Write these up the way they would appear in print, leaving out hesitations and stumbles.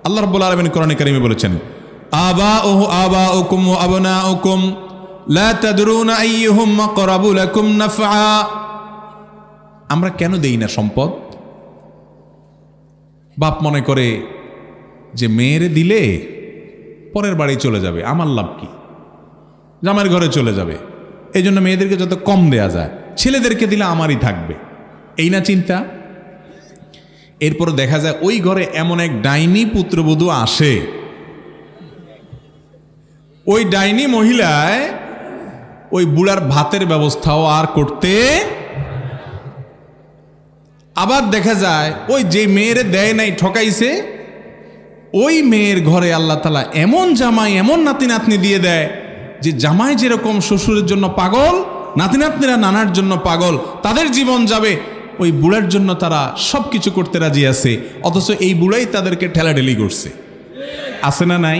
আল্লাহ রাব্বুল আলামিন কোরআনে কারিমে বলেছেন, আবাউকুম ওয়া আবনাউকুম লা তাদরুনা আইয়ুহুম আকরাবু লাকুম নাফআ। আমরা কেন দেই না সম্পদ? বাপ মনে করে যে মেয়েরে দিলে পরের বাড়ি চলে যাবে, আমার লাভ কি, জামাইয়ের ঘরে চলে যাবে, এই জন্য মেয়েদেরকে যত কম দেয়া যায়, ছেলেদেরকে দিলে আমারই থাকবে, এই না চিন্তা। এরপর দেখা যায় ওই ঘরে এমন এক ডাইনি পুত্রবধূ আসে, ওই ডাইনি মহিলায় ওই বুড়ার ভাতের ব্যবস্থাও আর করতে, আবার দেখা যায় ওই যে মেয়েরে দেয় নাই, ঠকাইছে, ওই মেয়ের ঘরে আল্লাহ তাআলা এমন জামাই, এমন নাতি নাতনি দিয়ে দেয় যে জামাই যেরকম শ্বশুরের জন্য পাগল, নাতি নাতনিরা নানার জন্য পাগল, তাদের জীবন যাবে, ওই বুড়ার জন্য তারা সব কিছু করতে রাজি আছে, অথচ এই বুড়াই তাদেরকে ঠেলাঠেলি করছে। আছে না নাই?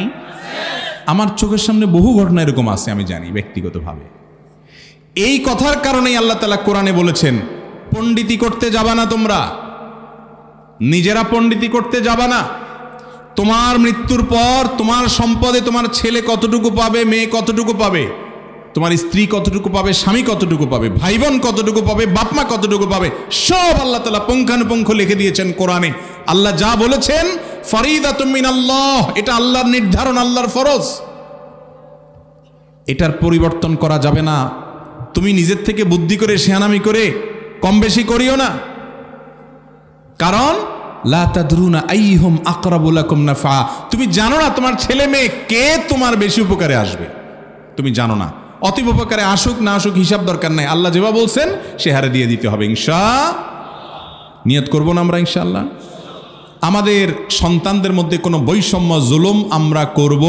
আমার চোখের সামনে বহু ঘটনা এরকম আছে, আমি জানি ব্যক্তিগতভাবে। এই কথার কারণেই আল্লাহ তাআলা কোরআনে বলেছেন, পণ্ডিতি করতে যাবা না তোমরা, নিজেরা পণ্ডিতি করতে যাবা না। তোমার মৃত্যুর পর তোমার সম্পদে তোমার ছেলে কতটুকু পাবে, মেয়ে কতটুকু পাবে, তোমার স্ত্রী কতটুকু পাবে, স্বামী কতটুকু পাবে, ভাই বোন কতটুকু পাবে, বাপমা কতটুকু পাবে, সব আল্লাহ তাআলা পুঙ্খানুপুঙ্খ লিখে দিয়েছেন কোরআনে। আল্লাহ যা বলেছেন ফরিদাতুম মিনাল্লাহ, এটা আল্লাহর নির্ধারণ, আল্লাহর ফরজ, এটার পরিবর্তন করা যাবে না। তুমি নিজের থেকে বুদ্ধি করে শেয়ানামি করে কম বেশি করিও না, কারণ লা তাদরুনা আইয়ুহুম আকরাবু লাকুম নাফআ, তুমি জানো না তোমার ছেলে মেয়ে কে তোমার বেশি উপকারে আসবে, তুমি জানো না। অতীব উপকারে আসুক না আসুক হিসাব দরকার নাই, আল্লাহ যেভাবে বলছেন সে হারে দিয়ে দিতে হবে ইনশাআল্লাহ। নিয়ত করবো না আমরা ইনশাআল্লাহ? আমাদের সন্তানদের মধ্যে কোনো বৈষম্য জুলুম আমরা করব